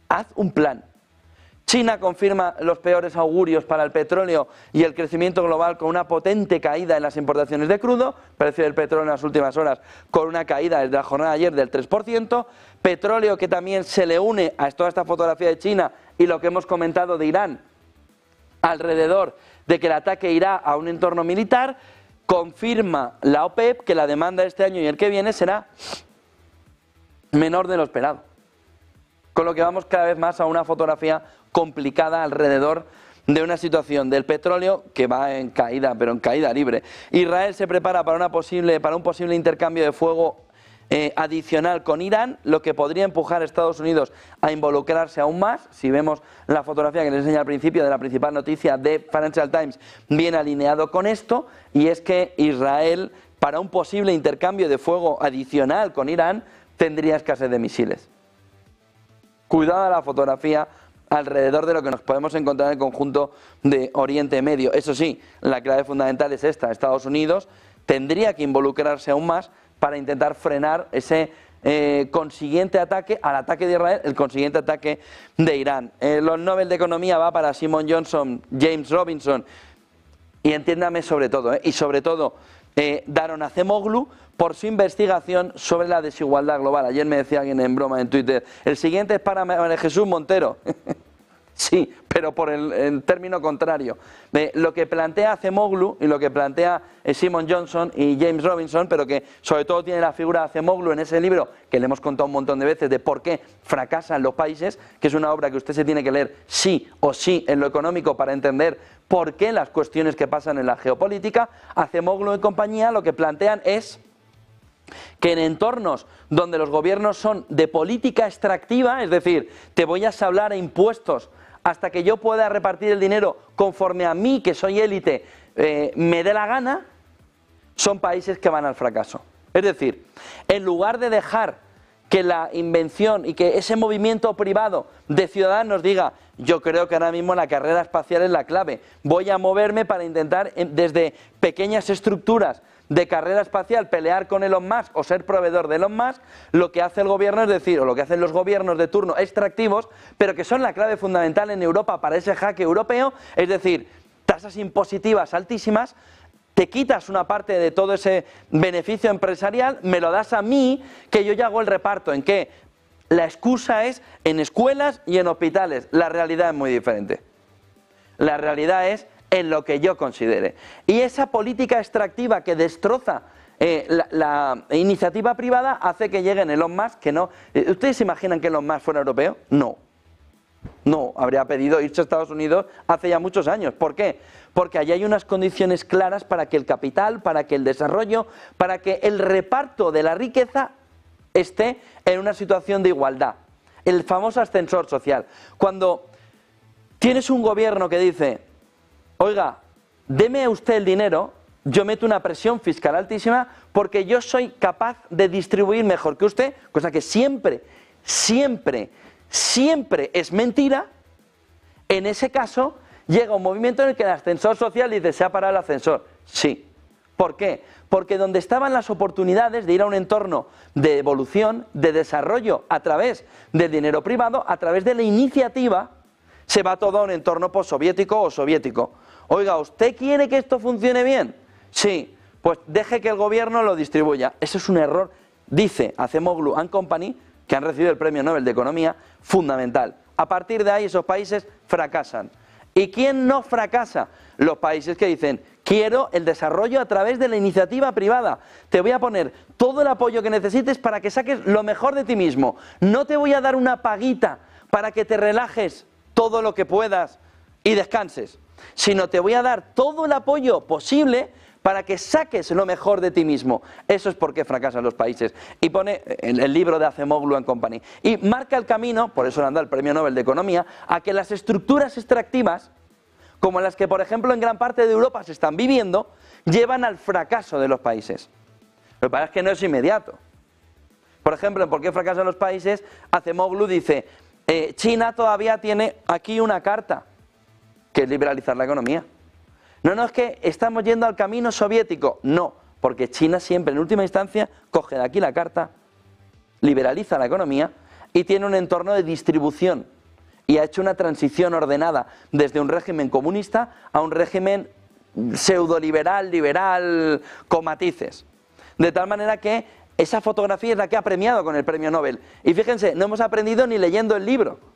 Speaker 1: Haz un plan. China confirma los peores augurios para el petróleo y el crecimiento global con una potente caída en las importaciones de crudo, precio del petróleo en las últimas horas con una caída desde la jornada de ayer del 3%, petróleo que también se le une a toda esta fotografía de China y lo que hemos comentado de Irán, alrededor de que el ataque irá a un entorno militar, confirma la OPEP que la demanda de este año y el que viene será menor de lo esperado. Con lo que vamos cada vez más a una fotografía complicada alrededor de una situación del petróleo que va en caída, pero en caída libre. Israel se prepara para un posible intercambio de fuego adicional con Irán, lo que podría empujar a Estados Unidos a involucrarse aún más. Si vemos la fotografía que les enseñé al principio de la principal noticia de Financial Times, viene alineado con esto, y es que Israel, para un posible intercambio de fuego adicional con Irán, tendría escasez de misiles. Cuidado a la fotografía alrededor de lo que nos podemos encontrar en el conjunto de Oriente Medio. Eso sí, la clave fundamental es esta: Estados Unidos tendría que involucrarse aún más para intentar frenar ese consiguiente ataque al ataque de Israel, el consiguiente ataque de Irán. Los Nobel de Economía va para Simon Johnson, James Robinson y entiéndame sobre todo, y sobre todo Daron Acemoglu, por su investigación sobre la desigualdad global. Ayer me decía alguien en broma en Twitter, el siguiente es para María Jesús Montero. Sí, pero por el término contrario. Lo que plantea Acemoglu y lo que plantea Simon Johnson y James Robinson, pero que sobre todo tiene la figura de Acemoglu en ese libro, que le hemos contado un montón de veces, de por qué fracasan los países, que es una obra que usted se tiene que leer sí o sí en lo económico para entender por qué las cuestiones que pasan en la geopolítica. Acemoglu y compañía lo que plantean es que en entornos donde los gobiernos son de política extractiva, es decir, te voy a sablar a impuestos hasta que yo pueda repartir el dinero conforme a mí, que soy élite, me dé la gana, son países que van al fracaso. Es decir, en lugar de dejar que la invención y que ese movimiento privado de ciudadanos diga, yo creo que ahora mismo la carrera espacial es la clave, voy a moverme para intentar desde pequeñas estructuras de carrera espacial pelear con Elon Musk o ser proveedor de Elon Musk, lo que hace el gobierno es decir, o lo que hacen los gobiernos de turno extractivos, pero que son la clave fundamental en Europa para ese jaque europeo, es decir, tasas impositivas altísimas, te quitas una parte de todo ese beneficio empresarial, me lo das a mí, que yo ya hago el reparto. ¿En qué? La excusa es en escuelas y en hospitales. La realidad es muy diferente. La realidad es en lo que yo considere. Y esa política extractiva que destroza la iniciativa privada hace que lleguen Elon Musk, que no... ¿Ustedes se imaginan que Elon Musk fuera europeo? No. No, habría pedido irse a Estados Unidos hace ya muchos años. ¿Por qué? Porque allí hay unas condiciones claras para que el capital, para que el desarrollo, para que el reparto de la riqueza esté en una situación de igualdad. El famoso ascensor social. Cuando tienes un gobierno que dice, oiga, deme usted el dinero, yo meto una presión fiscal altísima porque yo soy capaz de distribuir mejor que usted, cosa que siempre es mentira. En ese caso, llega un movimiento en el que el ascensor social dice, se ha parado el ascensor. Sí. ¿Por qué? Porque donde estaban las oportunidades de ir a un entorno de evolución, de desarrollo a través del dinero privado, a través de la iniciativa, se va todo a un entorno postsoviético o soviético. Oiga, ¿usted quiere que esto funcione bien? Sí, pues deje que el gobierno lo distribuya. Eso es un error, dice Acemoglu and Company, que han recibido el Premio Nobel de Economía, fundamental. A partir de ahí esos países fracasan. ¿Y quién no fracasa? Los países que dicen, quiero el desarrollo a través de la iniciativa privada. Te voy a poner todo el apoyo que necesites para que saques lo mejor de ti mismo. No te voy a dar una paguita para que te relajes todo lo que puedas y descanses, sino te voy a dar todo el apoyo posible para que saques lo mejor de ti mismo. Eso es por qué fracasan los países. Y pone el libro de Acemoglu and Company. Y marca el camino, por eso le han dado el Premio Nobel de Economía, a que las estructuras extractivas, como las que por ejemplo en gran parte de Europa se están viviendo, llevan al fracaso de los países. Lo que pasa es que no es inmediato. Por ejemplo, ¿por qué fracasan los países? Acemoglu dice, China todavía tiene aquí una carta, que es liberalizar la economía. No, es que estamos yendo al camino soviético. No, porque China siempre en última instancia coge de aquí la carta, liberaliza la economía y tiene un entorno de distribución. Y ha hecho una transición ordenada desde un régimen comunista a un régimen pseudoliberal, liberal, con matices. De tal manera que esa fotografía es la que ha premiado con el premio Nobel. Y fíjense, no hemos aprendido ni leyendo el libro.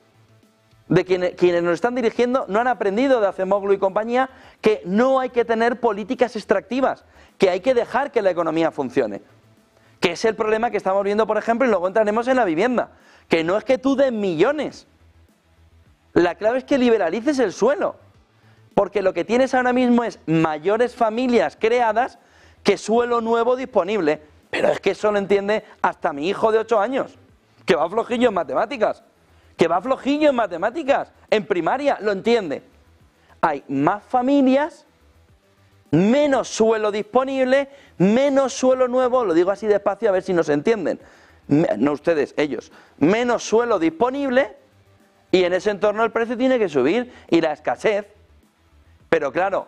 Speaker 1: De quienes nos están dirigiendo no han aprendido de Acemoglu y compañía que no hay que tener políticas extractivas, que hay que dejar que la economía funcione. Que es el problema que estamos viendo, por ejemplo, y luego entraremos en la vivienda. Que no es que tú des millones. La clave es que liberalices el suelo. Porque lo que tienes ahora mismo es mayores familias creadas que suelo nuevo disponible. Pero es que eso lo entiende hasta mi hijo de 8 años, que va flojillo en matemáticas. En primaria, lo entiende. Hay más familias, menos suelo disponible, menos suelo nuevo, lo digo así despacio a ver si nos entienden. No ustedes, ellos. Menos suelo disponible y en ese entorno el precio tiene que subir y la escasez. Pero claro,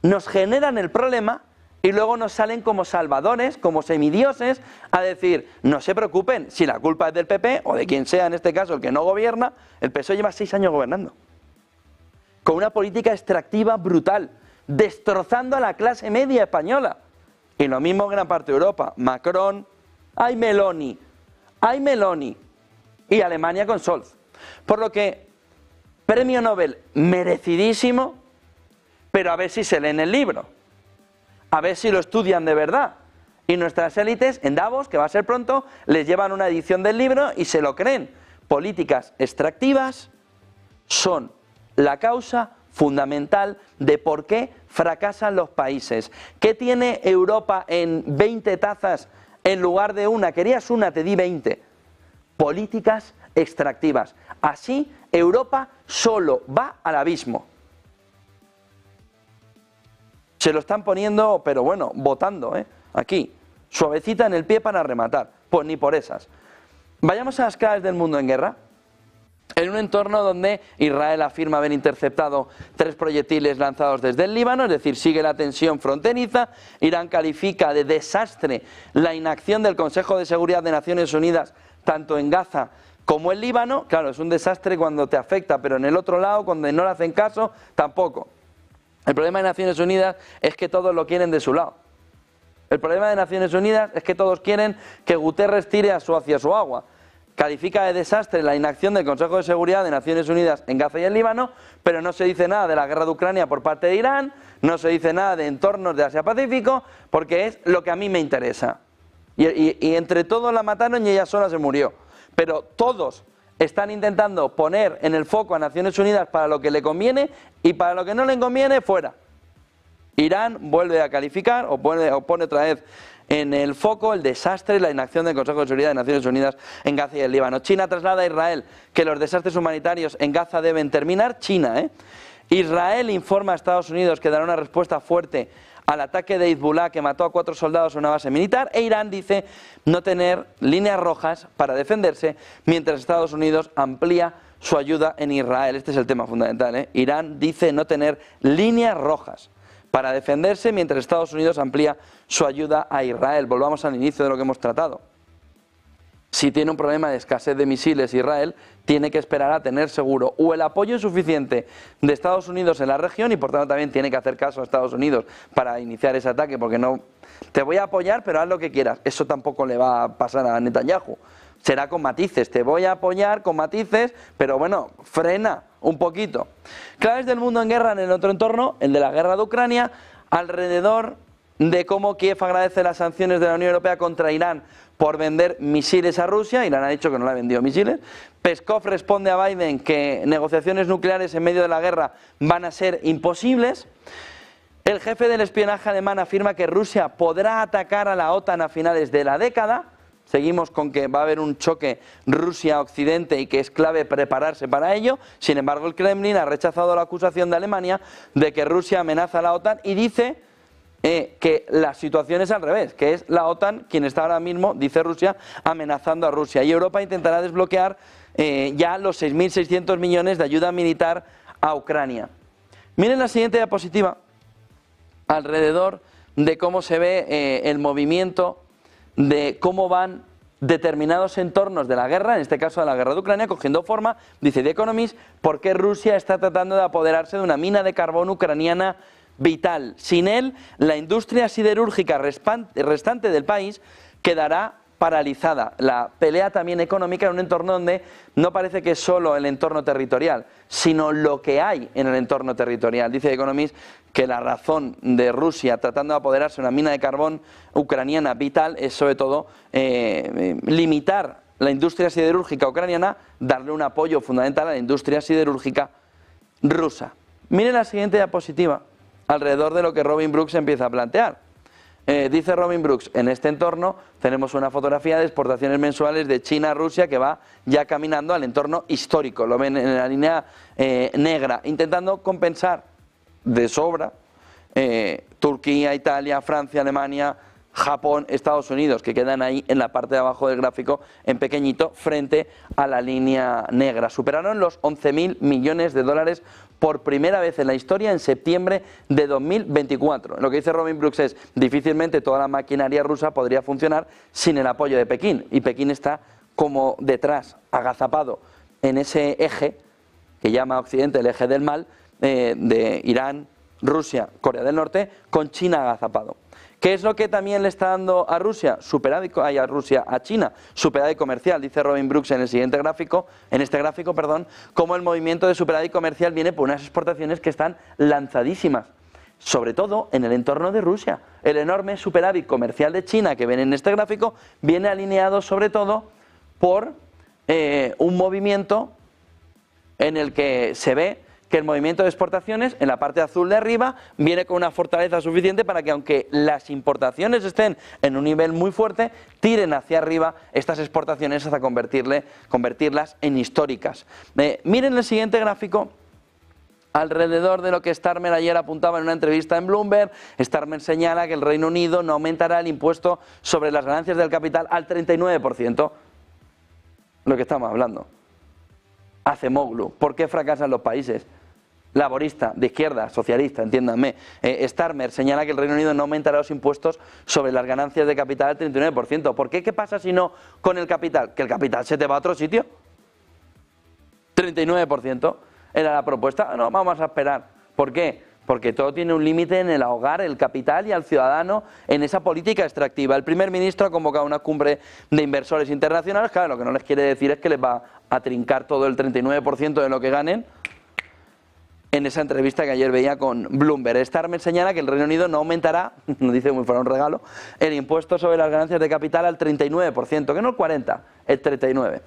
Speaker 1: nos generan el problema y luego nos salen como salvadores, como semidioses, a decir, no se preocupen, si la culpa es del PP, o de quien sea en este caso el que no gobierna, el PSOE lleva 6 años gobernando. Con una política extractiva brutal, destrozando a la clase media española. Y lo mismo en gran parte de Europa. Macron, hay Meloni, y Alemania con Scholz. Por lo que, premio Nobel merecidísimo, pero a ver si se leen el libro. A ver si lo estudian de verdad. Y nuestras élites en Davos, que va a ser pronto, les llevan una edición del libro y se lo creen. Políticas extractivas son la causa fundamental de por qué fracasan los países. ¿Qué tiene Europa en 20 tazas en lugar de una? Querías una, te di 20. Políticas extractivas. Así Europa solo va al abismo. Se lo están poniendo, pero bueno, votando, aquí, suavecita en el pie para rematar. Pues ni por esas. Vayamos a las claves del mundo en guerra. En un entorno donde Israel afirma haber interceptado 3 proyectiles lanzados desde el Líbano, es decir, sigue la tensión fronteriza. Irán califica de desastre la inacción del Consejo de Seguridad de Naciones Unidas, tanto en Gaza como en Líbano. Claro, es un desastre cuando te afecta, pero en el otro lado, cuando no le hacen caso, tampoco. El problema de Naciones Unidas es que todos lo quieren de su lado. El problema de Naciones Unidas es que todos quieren que Guterres tire hacia su agua. Califica de desastre la inacción del Consejo de Seguridad de Naciones Unidas en Gaza y en Líbano, pero no se dice nada de la guerra de Ucrania por parte de Irán, no se dice nada de entornos de Asia-Pacífico, porque es lo que a mí me interesa. Y entre todos la mataron y ella sola se murió. Pero todos están intentando poner en el foco a Naciones Unidas para lo que le conviene y para lo que no le conviene, fuera. Irán vuelve a calificar o pone otra vez en el foco el desastre y la inacción del Consejo de Seguridad de Naciones Unidas en Gaza y el Líbano. China traslada a Israel que los desastres humanitarios en Gaza deben terminar. China, Israel informa a Estados Unidos que dará una respuesta fuerte al ataque de Hezbollah que mató a 4 soldados en una base militar, e Irán dice no tener líneas rojas para defenderse mientras Estados Unidos amplía su ayuda en Israel. Este es el tema fundamental, Irán dice no tener líneas rojas para defenderse mientras Estados Unidos amplía su ayuda a Israel. Volvamos al inicio de lo que hemos tratado. Si tiene un problema de escasez de misiles Israel, tiene que esperar a tener seguro o el apoyo suficiente de Estados Unidos en la región, y por tanto también tiene que hacer caso a Estados Unidos para iniciar ese ataque, porque no, te voy a apoyar pero haz lo que quieras. Eso tampoco le va a pasar a Netanyahu. Será con matices, te voy a apoyar con matices, pero bueno, frena un poquito. Claves del mundo en guerra en el otro entorno, el de la guerra de Ucrania, alrededor de cómo Kiev agradece las sanciones de la Unión Europea contra Irán por vender misiles a Rusia. Irán ha dicho que no le ha vendido misiles. Peskov responde a Biden que negociaciones nucleares en medio de la guerra van a ser imposibles. El jefe del espionaje alemán afirma que Rusia podrá atacar a la OTAN a finales de la década. Seguimos con que va a haber un choque Rusia-Occidente y que es clave prepararse para ello. Sin embargo, el Kremlin ha rechazado la acusación de Alemania de que Rusia amenaza a la OTAN y dice que la situación es al revés, que es la OTAN quien está ahora mismo, dice Rusia, amenazando a Rusia. Y Europa intentará desbloquear ya los 6.600 millones de ayuda militar a Ucrania. Miren la siguiente diapositiva, alrededor de cómo se ve el movimiento, de cómo van determinados entornos de la guerra, en este caso de la guerra de Ucrania, cogiendo forma. Dice The Economist, ¿por qué Rusia está tratando de apoderarse de una mina de carbón ucraniana vital? Sin él, la industria siderúrgica restante del país quedará paralizada. La pelea también económica en un entorno donde no parece que es solo el entorno territorial, sino lo que hay en el entorno territorial. Dice The Economist que la razón de Rusia tratando de apoderarse de una mina de carbón ucraniana vital es sobre todo limitar la industria siderúrgica ucraniana, darle un apoyo fundamental a la industria siderúrgica rusa. Miren la siguiente diapositiva, alrededor de lo que Robin Brooks empieza a plantear. Dice Robin Brooks, en este entorno tenemos una fotografía de exportaciones mensuales de China a Rusia que va ya caminando al entorno histórico, lo ven en la línea negra, intentando compensar de sobra Turquía, Italia, Francia, Alemania, Japón, Estados Unidos, que quedan ahí en la parte de abajo del gráfico en pequeñito frente a la línea negra. Superaron los 11.000 millones de dólares por primera vez en la historia en septiembre de 2024. Lo que dice Robin Brooks es, difícilmente toda la maquinaria rusa podría funcionar sin el apoyo de Pekín, y Pekín está como detrás, agazapado en ese eje que llama Occidente el eje del mal, de Irán, Rusia, Corea del Norte, con China agazapado. ¿Qué es lo que también le está dando a Rusia? A China, superávit comercial. Dice Robin Brooks en el siguiente gráfico, cómo el movimiento de superávit comercial viene por unas exportaciones que están lanzadísimas, sobre todo en el entorno de Rusia. El enorme superávit comercial de China que ven en este gráfico viene alineado sobre todo por un movimiento en el que se ve que el movimiento de exportaciones en la parte azul de arriba viene con una fortaleza suficiente para que, aunque las importaciones estén en un nivel muy fuerte, tiren hacia arriba estas exportaciones hasta convertirlas en históricas. Miren el siguiente gráfico, alrededor de lo que Starmer ayer apuntaba en una entrevista en Bloomberg. Starmer señala que el Reino Unido no aumentará el impuesto sobre las ganancias del capital al 39%, lo que estamos hablando. Acemoglu, ¿por qué fracasan los países? Laborista, de izquierda, socialista, entiéndanme. Starmer señala que el Reino Unido no aumentará los impuestos sobre las ganancias de capital al 39%. ¿Por qué? ¿Qué pasa si no con el capital? ¿Que el capital se te va a otro sitio? 39% era la propuesta. No, vamos a esperar. ¿Por qué? Porque todo tiene un límite en el ahogar el capital y al ciudadano en esa política extractiva. El primer ministro ha convocado una cumbre de inversores internacionales. Claro, lo que no les quiere decir es que les va a trincar todo el 39% de lo que ganen, en esa entrevista que ayer veía con Bloomberg. Starmer señala que el Reino Unido no aumentará, no dice como si fuera un regalo, el impuesto sobre las ganancias de capital al 39%, que no el 40%, el 39%.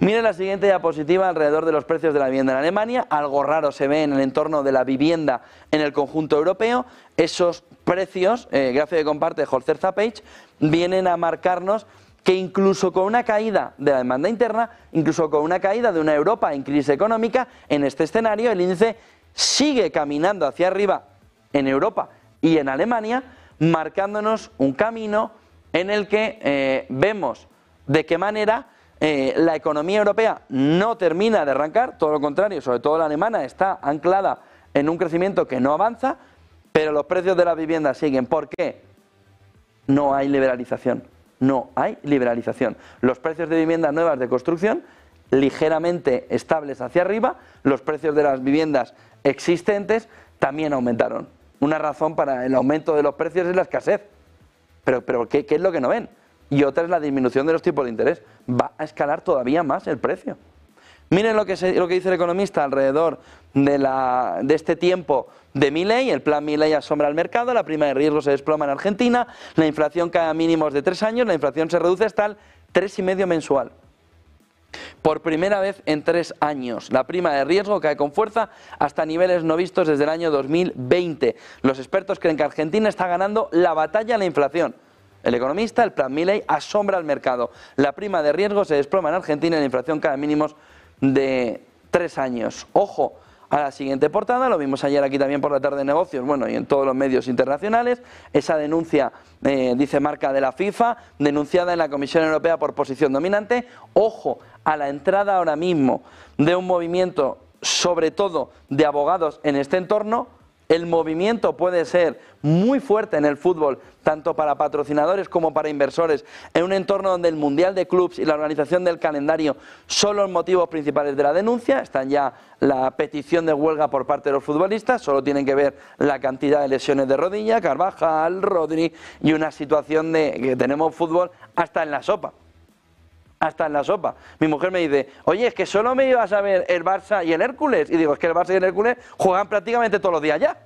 Speaker 1: Miren la siguiente diapositiva alrededor de los precios de la vivienda en Alemania. Algo raro se ve en el entorno de la vivienda en el conjunto europeo. Esos precios, gráfico que comparte Holzer Zappage, vienen a marcarnos que incluso con una caída de la demanda interna, incluso con una caída de una Europa en crisis económica, en este escenario el índice sigue caminando hacia arriba en Europa y en Alemania, marcándonos un camino en el que vemos de qué manera la economía europea no termina de arrancar, todo lo contrario, sobre todo la alemana está anclada en un crecimiento que no avanza, pero los precios de la vivienda siguen. ¿Por qué? No hay liberalización. No hay liberalización. Los precios de viviendas nuevas de construcción ligeramente estables hacia arriba, los precios de las viviendas existentes también aumentaron. Una razón para el aumento de los precios es la escasez. Pero ¿qué es lo que no ven? Y otra es la disminución de los tipos de interés. Va a escalar todavía más el precio. Miren lo que dice el economista alrededor de este tiempo de Milei. El plan Milei asombra al mercado, la prima de riesgo se desploma en Argentina, la inflación cae a mínimos de 3 años, la inflación se reduce hasta el 3,5% mensual. Por primera vez en 3 años, la prima de riesgo cae con fuerza hasta niveles no vistos desde el año 2020. Los expertos creen que Argentina está ganando la batalla a la inflación. El economista, el plan Milei, asombra al mercado. La prima de riesgo se desploma en Argentina y la inflación cae a mínimos de 3 años. Ojo a la siguiente portada, lo vimos ayer aquí también por la tarde de negocios, bueno, y en todos los medios internacionales, esa denuncia, dice marca de la FIFA, denunciada en la Comisión Europea por posición dominante. Ojo a la entrada ahora mismo de un movimiento, sobre todo de abogados en este entorno. El movimiento puede ser muy fuerte en el fútbol, tanto para patrocinadores como para inversores, en un entorno donde el Mundial de Clubs y la organización del calendario son los motivos principales de la denuncia. Están ya la petición de huelga por parte de los futbolistas, solo tienen que ver la cantidad de lesiones de rodilla, Carvajal, Rodri, y una situación de que tenemos fútbol hasta en la sopa. Hasta en la sopa. Mi mujer me dice, oye, es que solo me ibas a ver el Barça y el Hércules. Y digo, es que el Barça y el Hércules juegan prácticamente todos los días ya.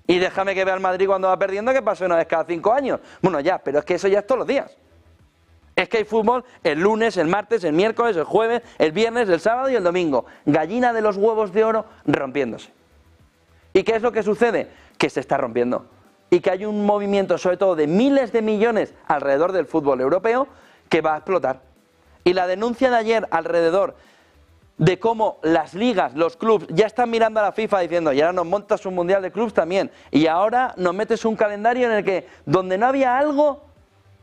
Speaker 1: Y déjame que vea el Madrid cuando va perdiendo, que pasa una vez cada 5 años. Bueno, ya, pero es que eso ya es todos los días. Es que hay fútbol el lunes, el martes, el miércoles, el jueves, el viernes, el sábado y el domingo. Gallina de los huevos de oro rompiéndose. ¿Y qué es lo que sucede? Que se está rompiendo. Y que hay un movimiento, sobre todo de miles de millones alrededor del fútbol europeo, que va a explotar. Y la denuncia de ayer alrededor de cómo las ligas, los clubes, ya están mirando a la FIFA diciendo, y ahora nos montas un mundial de clubes también, y ahora nos metes un calendario en el que, donde no había algo,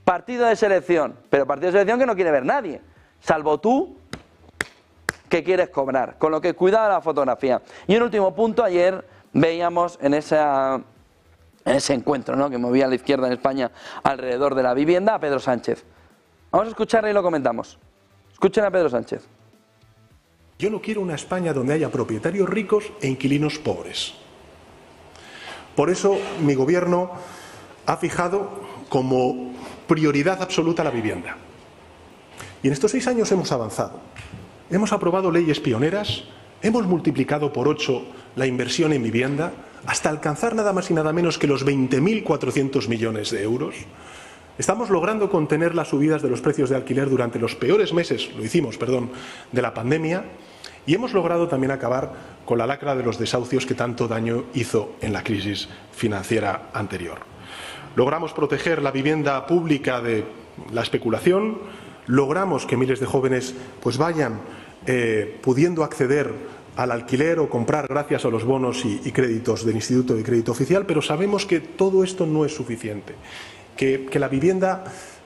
Speaker 1: partido de selección, pero partido de selección que no quiere ver nadie, salvo tú, que quieres cobrar, con lo que cuidado la fotografía. Y un último punto, ayer veíamos en ese encuentro, ¿no?, que movía a la izquierda en España alrededor de la vivienda, a Pedro Sánchez. Vamos a escucharle y lo comentamos. Escuchen a Pedro Sánchez.
Speaker 5: Yo no quiero una España donde haya propietarios ricos e inquilinos pobres. Por eso mi gobierno ha fijado como prioridad absoluta la vivienda. Y en estos 6 años hemos avanzado. Hemos aprobado leyes pioneras, hemos multiplicado por 8 la inversión en vivienda, hasta alcanzar nada más y nada menos que los 20.400 millones de euros. Estamos logrando contener las subidas de los precios de alquiler durante los peores meses, de la pandemia, y hemos logrado también acabar con la lacra de los desahucios que tanto daño hizo en la crisis financiera anterior. Logramos proteger la vivienda pública de la especulación, logramos que miles de jóvenes pues vayan pudiendo acceder al alquiler o comprar gracias a los bonos y créditos del Instituto de Crédito Oficial, pero sabemos que todo esto no es suficiente. Que la vivienda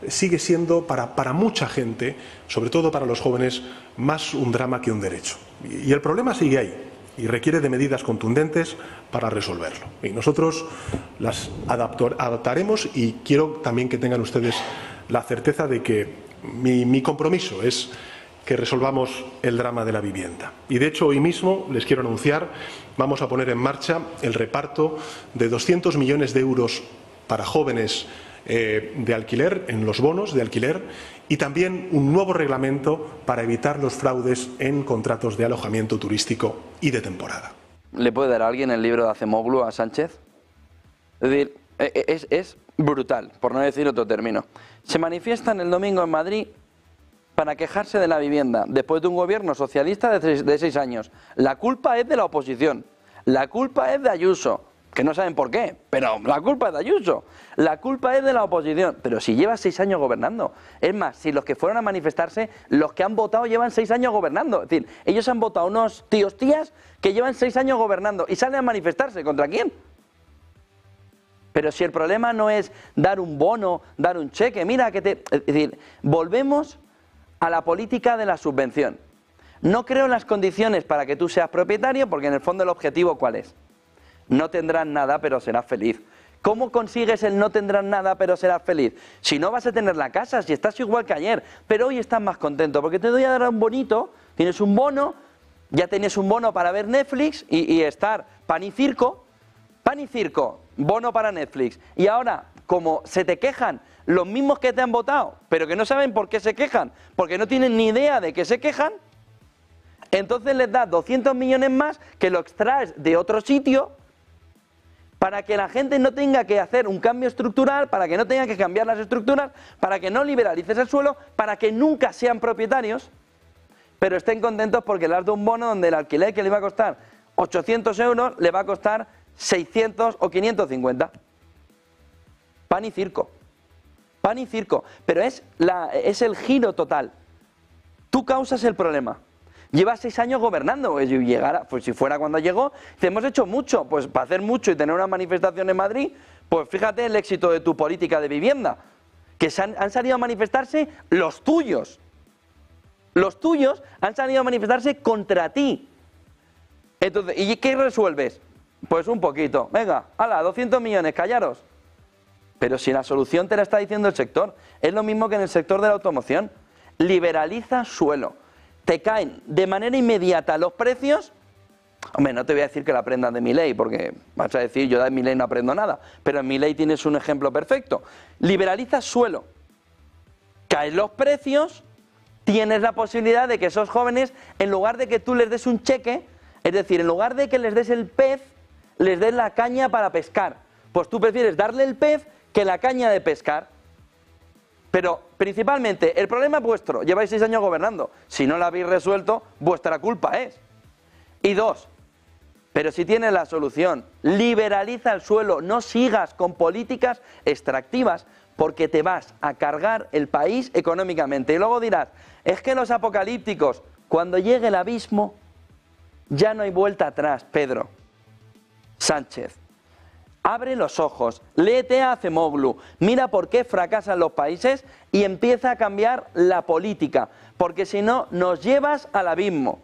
Speaker 5: sigue siendo para mucha gente, sobre todo para los jóvenes, más un drama que un derecho. Y el problema sigue ahí y requiere de medidas contundentes para resolverlo. Y nosotros las adaptaremos y quiero también que tengan ustedes la certeza de que mi compromiso es que resolvamos el drama de la vivienda. Y de hecho hoy mismo les quiero anunciar, vamos a poner en marcha el reparto de 200 millones de euros para jóvenes de alquiler, en los bonos de alquiler, y también un nuevo reglamento para evitar los fraudes en contratos de alojamiento turístico y de temporada.
Speaker 1: ¿Le puede dar a alguien el libro de Acemoglu a Sánchez? Es decir, es brutal, por no decir otro término. Se manifiestan el domingo en Madrid para quejarse de la vivienda después de un gobierno socialista de 6 años. La culpa es de la oposición, la culpa es de Ayuso, que no saben por qué, pero la culpa es de Ayuso, la culpa es de la oposición, pero si lleva 6 años gobernando. Es más, si los que fueron a manifestarse, los que han votado llevan 6 años gobernando, es decir, ellos han votado unos tías que llevan 6 años gobernando y salen a manifestarse, ¿contra quién? Pero si el problema no es dar un bono, dar un cheque, mira que te... Es decir, volvemos a la política de la subvención. No creo las condiciones para que tú seas propietario, porque en el fondo el objetivo ¿cuál es? No tendrás nada, pero serás feliz. ¿Cómo consigues el no tendrás nada, pero serás feliz? Si no vas a tener la casa, si estás igual que ayer, pero hoy estás más contento, porque te doy a dar un bonito, tienes un bono, ya tenías un bono para ver Netflix y estar pan y circo, bono para Netflix. Y ahora, como se te quejan los mismos que te han votado, pero que no saben por qué se quejan, porque no tienen ni idea de que se quejan, entonces les das 200 millones más que lo extraes de otro sitio para que la gente no tenga que hacer un cambio estructural, para que no tenga que cambiar las estructuras, para que no liberalices el suelo, para que nunca sean propietarios, pero estén contentos porque le has dado un bono donde el alquiler que le iba a costar 800 euros le va a costar 600 o 550. Pan y circo. Pan y circo. Pero es el giro total. Tú causas el problema. Llevas 6 años gobernando, pues si fuera cuando llegó, te hemos hecho mucho, pues para hacer mucho y tener una manifestación en Madrid, pues fíjate el éxito de tu política de vivienda, que han salido a manifestarse los tuyos han salido a manifestarse contra ti. Entonces, ¿y qué resuelves? Pues un poquito, venga, hala, 200 millones, callaros. Pero si la solución te la está diciendo el sector, es lo mismo que en el sector de la automoción, liberaliza suelo. Te caen de manera inmediata los precios. Hombre, no te voy a decir que la aprendas de Milei, porque vas a decir, yo de Milei no aprendo nada, pero en Milei tienes un ejemplo perfecto. Liberalizas suelo, caen los precios, tienes la posibilidad de que esos jóvenes, en lugar de que tú les des un cheque, es decir, en lugar de que les des el pez, les des la caña para pescar. Pues tú prefieres darle el pez que la caña de pescar. Pero principalmente, el problema es vuestro, lleváis 6 años gobernando, si no lo habéis resuelto, vuestra culpa es. Y 2, pero si tienes la solución, liberaliza el suelo, no sigas con políticas extractivas, porque te vas a cargar el país económicamente. Y luego dirás, es que los apocalípticos, cuando llegue el abismo, ya no hay vuelta atrás, Pedro Sánchez. Abre los ojos, léete a Acemoglu, mira por qué fracasan los países y empieza a cambiar la política, porque si no nos llevas al abismo.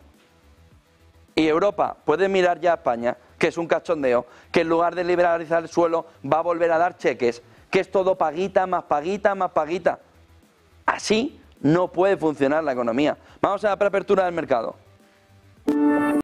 Speaker 1: Y Europa, puedes mirar ya a España, que es un cachondeo, que en lugar de liberalizar el suelo va a volver a dar cheques, que es todo paguita, más paguita, más paguita. Así no puede funcionar la economía. Vamos a la preapertura del mercado.